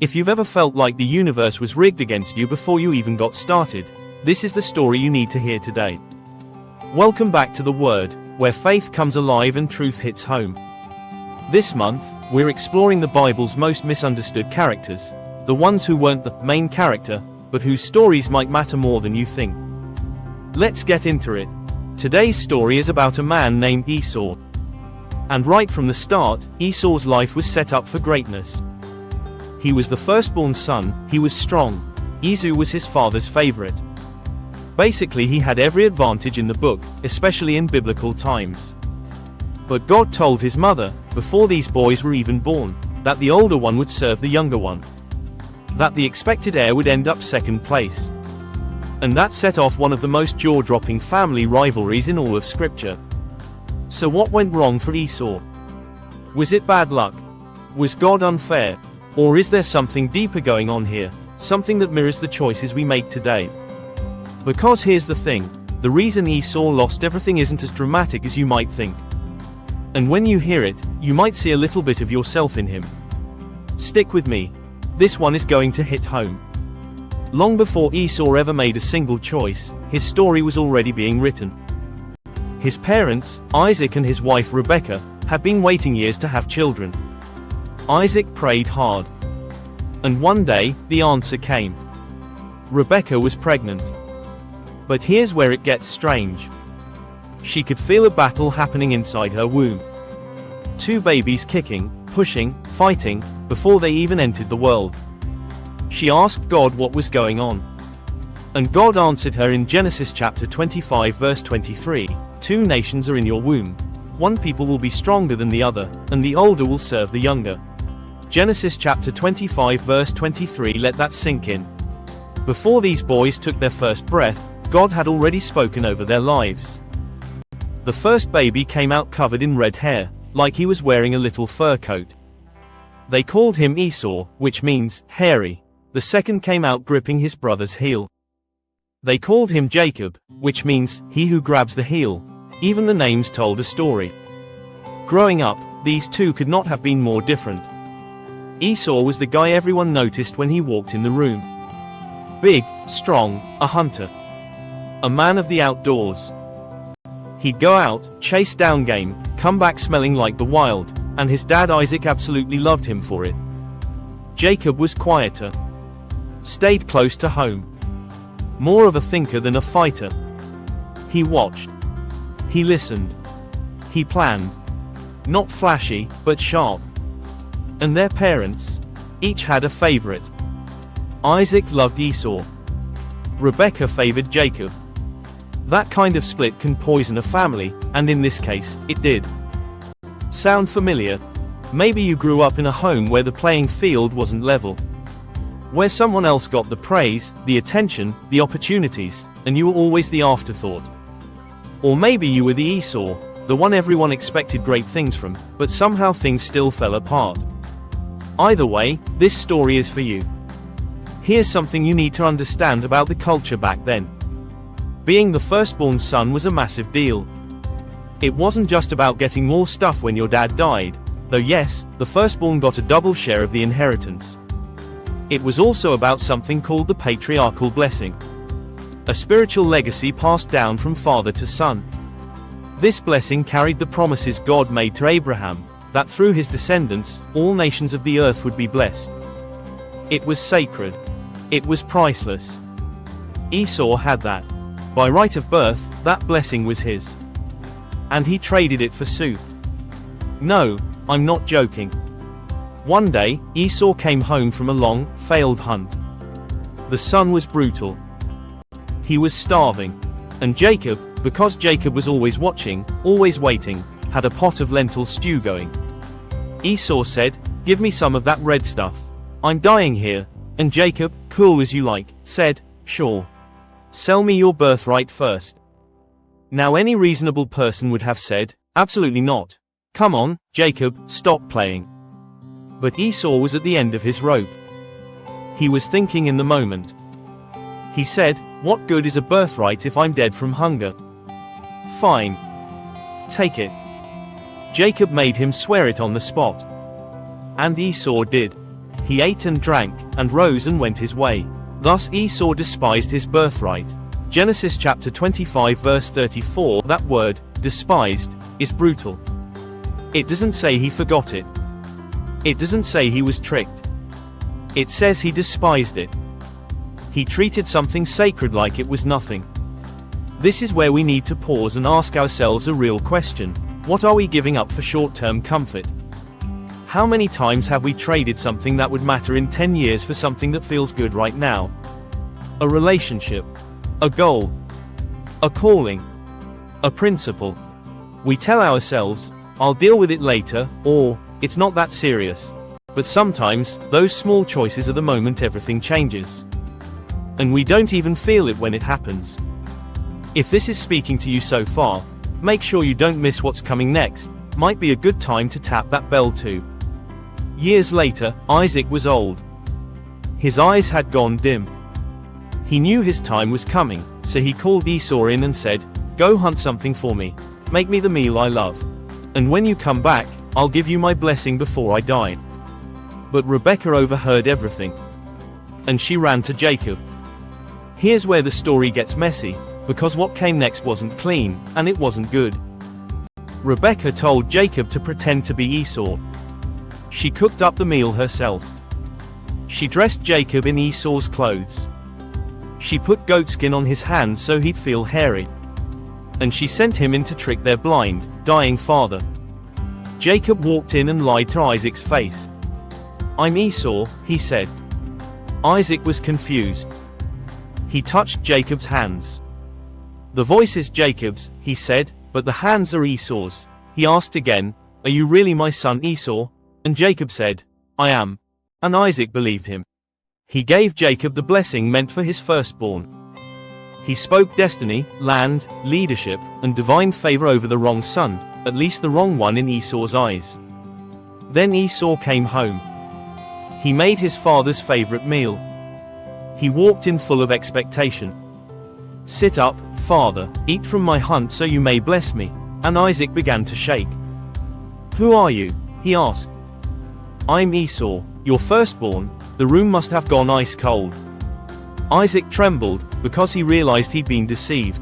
If you've ever felt like the universe was rigged against you before you even got started, this is the story you need to hear today. Welcome back to The Word, where faith comes alive and truth hits home. This month, we're exploring the Bible's most misunderstood characters, the ones who weren't the main character, but whose stories might matter more than you think. Let's get into it. Today's story is about a man named Esau. And right from the start, Esau's life was set up for greatness. He was the firstborn son, he was strong. Esau was his father's favorite. Basically, he had every advantage in the book, especially in biblical times. But God told his mother, before these boys were even born, that the older one would serve the younger one. That the expected heir would end up second place. And that set off one of the most jaw-dropping family rivalries in all of Scripture. So what went wrong for Esau? Was it bad luck? Was God unfair? Or is there something deeper going on here, something that mirrors the choices we make today? Because here's the thing, the reason Esau lost everything isn't as dramatic as you might think. And when you hear it, you might see a little bit of yourself in him. Stick with me. This one is going to hit home. Long before Esau ever made a single choice, his story was already being written. His parents, Isaac and his wife Rebekah, had been waiting years to have children. Isaac prayed hard. And one day, the answer came. Rebekah was pregnant. But here's where it gets strange. She could feel a battle happening inside her womb. Two babies kicking, pushing, fighting, before they even entered the world. She asked God what was going on. And God answered her in Genesis chapter 25 verse 23, "Two nations are in your womb. One people will be stronger than the other, and the older will serve the younger." Genesis chapter 25 verse 23, let that sink in. Before these boys took their first breath, God had already spoken over their lives. The first baby came out covered in red hair, like he was wearing a little fur coat. They called him Esau, which means hairy. The second came out gripping his brother's heel. They called him Jacob, which means he who grabs the heel. Even the names told a story. Growing up, these two could not have been more different. Esau was the guy everyone noticed when he walked in the room. Big, strong, a hunter. A man of the outdoors. He'd go out, chase down game, come back smelling like the wild, and his dad Isaac absolutely loved him for it. Jacob was quieter. Stayed close to home. More of a thinker than a fighter. He watched. He listened. He planned. Not flashy, but sharp. And their parents? Each had a favorite. Isaac loved Esau. Rebekah favored Jacob. That kind of split can poison a family, and in this case, it did. Sound familiar? Maybe you grew up in a home where the playing field wasn't level. Where someone else got the praise, the attention, the opportunities, and you were always the afterthought. Or maybe you were the Esau, the one everyone expected great things from, but somehow things still fell apart. Either way, this story is for you. Here's something you need to understand about the culture back then. Being the firstborn son was a massive deal. It wasn't just about getting more stuff when your dad died, though yes, the firstborn got a double share of the inheritance. It was also about something called the patriarchal blessing. A spiritual legacy passed down from father to son. This blessing carried the promises God made to Abraham, that through his descendants, all nations of the earth would be blessed. It was sacred. It was priceless. Esau had that. By right of birth, that blessing was his. And he traded it for soup. No, I'm not joking. One day, Esau came home from a long, failed hunt. The sun was brutal. He was starving. And Jacob, because Jacob was always watching, always waiting, had a pot of lentil stew going. Esau said, "Give me some of that red stuff. I'm dying here." And Jacob, cool as you like, said, "Sure. Sell me your birthright first." Now any reasonable person would have said, "Absolutely not. Come on, Jacob, stop playing." But Esau was at the end of his rope. He was thinking in the moment. He said, "What good is a birthright if I'm dead from hunger?" "Fine. Take it." Jacob made him swear it on the spot. And Esau did. He ate and drank, and rose and went his way. Thus Esau despised his birthright. Genesis chapter 25 verse 34. That word, despised, is brutal. It doesn't say he forgot it. It doesn't say he was tricked. It says he despised it. He treated something sacred like it was nothing. This is where we need to pause and ask ourselves a real question. What are we giving up for short-term comfort? How many times have we traded something that would matter in 10 years for something that feels good right now? A relationship, a goal, a calling, a principle. We tell ourselves, I'll deal with it later, or, it's not that serious. But sometimes, those small choices are the moment everything changes. And we don't even feel it when it happens. If this is speaking to you so far, make sure you don't miss what's coming next. Might be a good time to tap that bell too. Years later, Isaac was old. His eyes had gone dim. He knew his time was coming, so he called Esau in and said, "Go hunt something for me. Make me the meal I love. And when you come back, I'll give you my blessing before I die." But Rebekah overheard everything. And she ran to Jacob. Here's where the story gets messy, because what came next wasn't clean, and it wasn't good. Rebekah told Jacob to pretend to be Esau. She cooked up the meal herself. She dressed Jacob in Esau's clothes. She put goatskin on his hands so he'd feel hairy. And she sent him in to trick their blind, dying father. Jacob walked in and lied to Isaac's face. "I'm Esau," he said. Isaac was confused. He touched Jacob's hands. "The voice is Jacob's," he said, "but the hands are Esau's." He asked again, "Are you really my son Esau?" And Jacob said, "I am." And Isaac believed him. He gave Jacob the blessing meant for his firstborn. He spoke destiny, land, leadership, and divine favor over the wrong son, at least the wrong one in Esau's eyes. Then Esau came home. He made his father's favorite meal. He walked in full of expectation. "Sit up, father, eat from my hunt so you may bless me." And Isaac began to shake. "Who are you?" he asked. "I'm Esau, your firstborn." The room must have gone ice cold. Isaac trembled, because he realized he'd been deceived.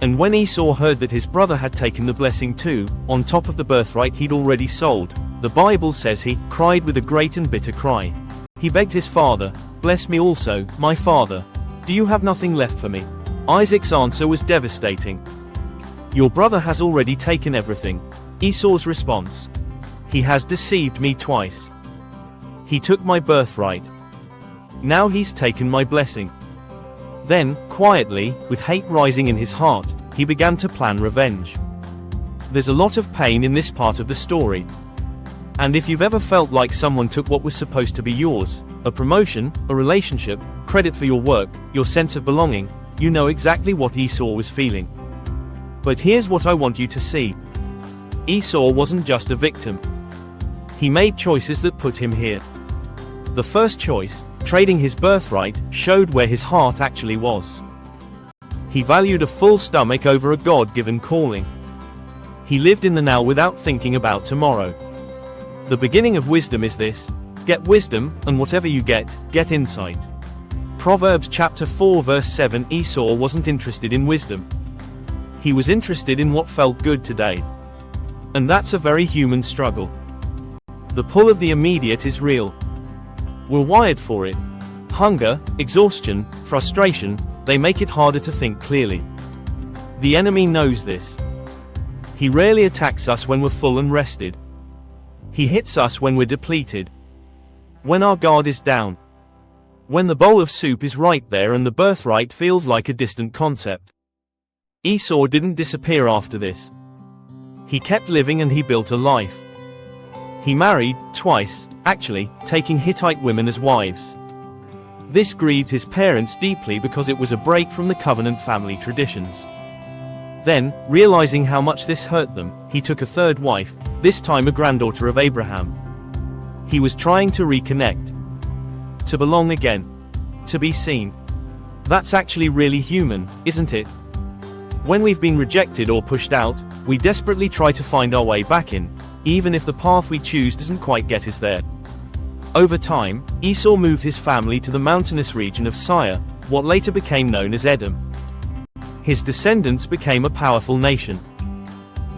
And when Esau heard that his brother had taken the blessing too, on top of the birthright he'd already sold, the Bible says he cried with a great and bitter cry. He begged his father, "Bless me also, my father. Do you have nothing left for me?" Isaac's answer was devastating. "Your brother has already taken everything." Esau's response: "He has deceived me twice. He took my birthright. Now he's taken my blessing." Then, quietly, with hate rising in his heart, he began to plan revenge. There's a lot of pain in this part of the story. And if you've ever felt like someone took what was supposed to be yours, a promotion, a relationship, credit for your work, your sense of belonging, you know exactly what Esau was feeling. But here's what I want you to see. Esau wasn't just a victim. He made choices that put him here. The first choice, trading his birthright, showed where his heart actually was. He valued a full stomach over a God-given calling. He lived in the now without thinking about tomorrow. The beginning of wisdom is this: get wisdom, and whatever you get insight. Proverbs chapter 4 verse 7. Esau wasn't interested in wisdom. He was interested in what felt good today. And that's a very human struggle. The pull of the immediate is real. We're wired for it. Hunger, exhaustion, frustration, they make it harder to think clearly. The enemy knows this. He rarely attacks us when we're full and rested. He hits us when we're depleted. When our guard is down. When the bowl of soup is right there and the birthright feels like a distant concept. Esau didn't disappear after this. He kept living and he built a life. He married, twice, actually, taking Hittite women as wives. This grieved his parents deeply because it was a break from the covenant family traditions. Then, realizing how much this hurt them, he took a third wife, this time a granddaughter of Abraham. He was trying to reconnect. To belong again. To be seen. That's actually really human, isn't it? When we've been rejected or pushed out, we desperately try to find our way back in, even if the path we choose doesn't quite get us there. Over time, Esau moved his family to the mountainous region of Seir, what later became known as Edom. His descendants became a powerful nation.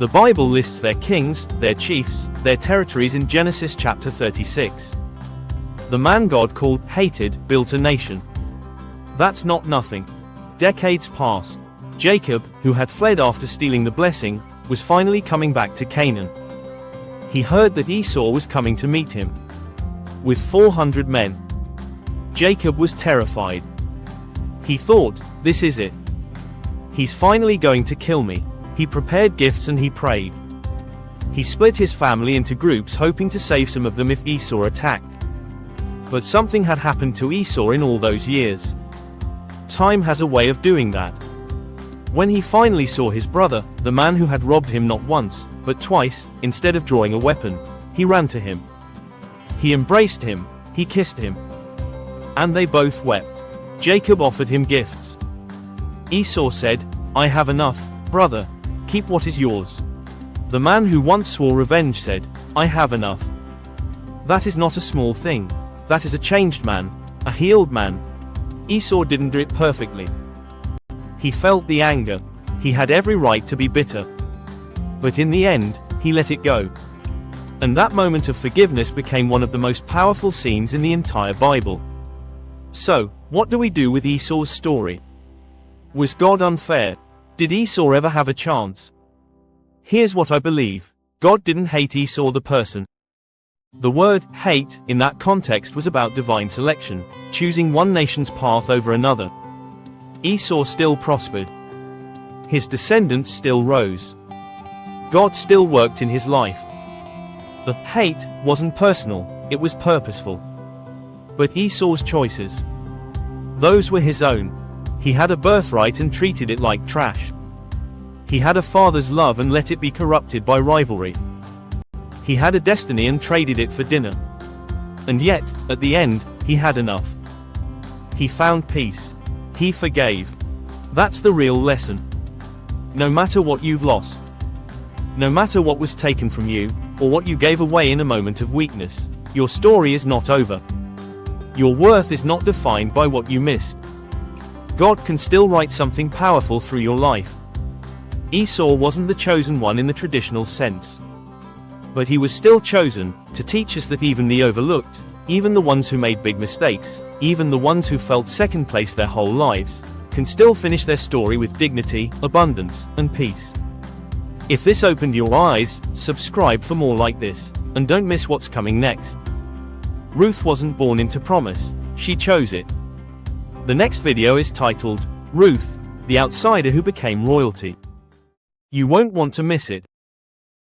The Bible lists their kings, their chiefs, their territories in Genesis chapter 36. The man God called, hated, built a nation. That's not nothing. Decades passed. Jacob, who had fled after stealing the blessing, was finally coming back to Canaan. He heard that Esau was coming to meet him with 400 men. Jacob was terrified. He thought, this is it. He's finally going to kill me. He prepared gifts and he prayed. He split his family into groups hoping to save some of them if Esau attacked. But something had happened to Esau in all those years. Time has a way of doing that. When he finally saw his brother, the man who had robbed him not once, but twice, instead of drawing a weapon, he ran to him. He embraced him, he kissed him. And they both wept. Jacob offered him gifts. Esau said, I have enough, brother, keep what is yours. The man who once swore revenge said, I have enough. That is not a small thing. That is a changed man, a healed man. Esau didn't do it perfectly. He felt the anger. He had every right to be bitter. But in the end, he let it go. And that moment of forgiveness became one of the most powerful scenes in the entire Bible. So, what do we do with Esau's story? Was God unfair? Did Esau ever have a chance? Here's what I believe. God didn't hate Esau the person. The word hate in that context was about divine selection, choosing one nation's path over another. Esau still prospered. His descendants still rose. God still worked in his life. The hate wasn't personal, it was purposeful. But Esau's choices, those were his own. He had a birthright and treated it like trash. He had a father's love and let it be corrupted by rivalry. He had a destiny and traded it for dinner. And yet, at the end, he had enough. He found peace. He forgave. That's the real lesson. No matter what you've lost, no matter what was taken from you, or what you gave away in a moment of weakness, your story is not over. Your worth is not defined by what you missed. God can still write something powerful through your life. Esau wasn't the chosen one in the traditional sense. But he was still chosen, to teach us that even the overlooked, even the ones who made big mistakes, even the ones who felt second place their whole lives, can still finish their story with dignity, abundance, and peace. If this opened your eyes, subscribe for more like this, and don't miss what's coming next. Ruth wasn't born into promise, she chose it. The next video is titled, Ruth, the outsider who became royalty. You won't want to miss it.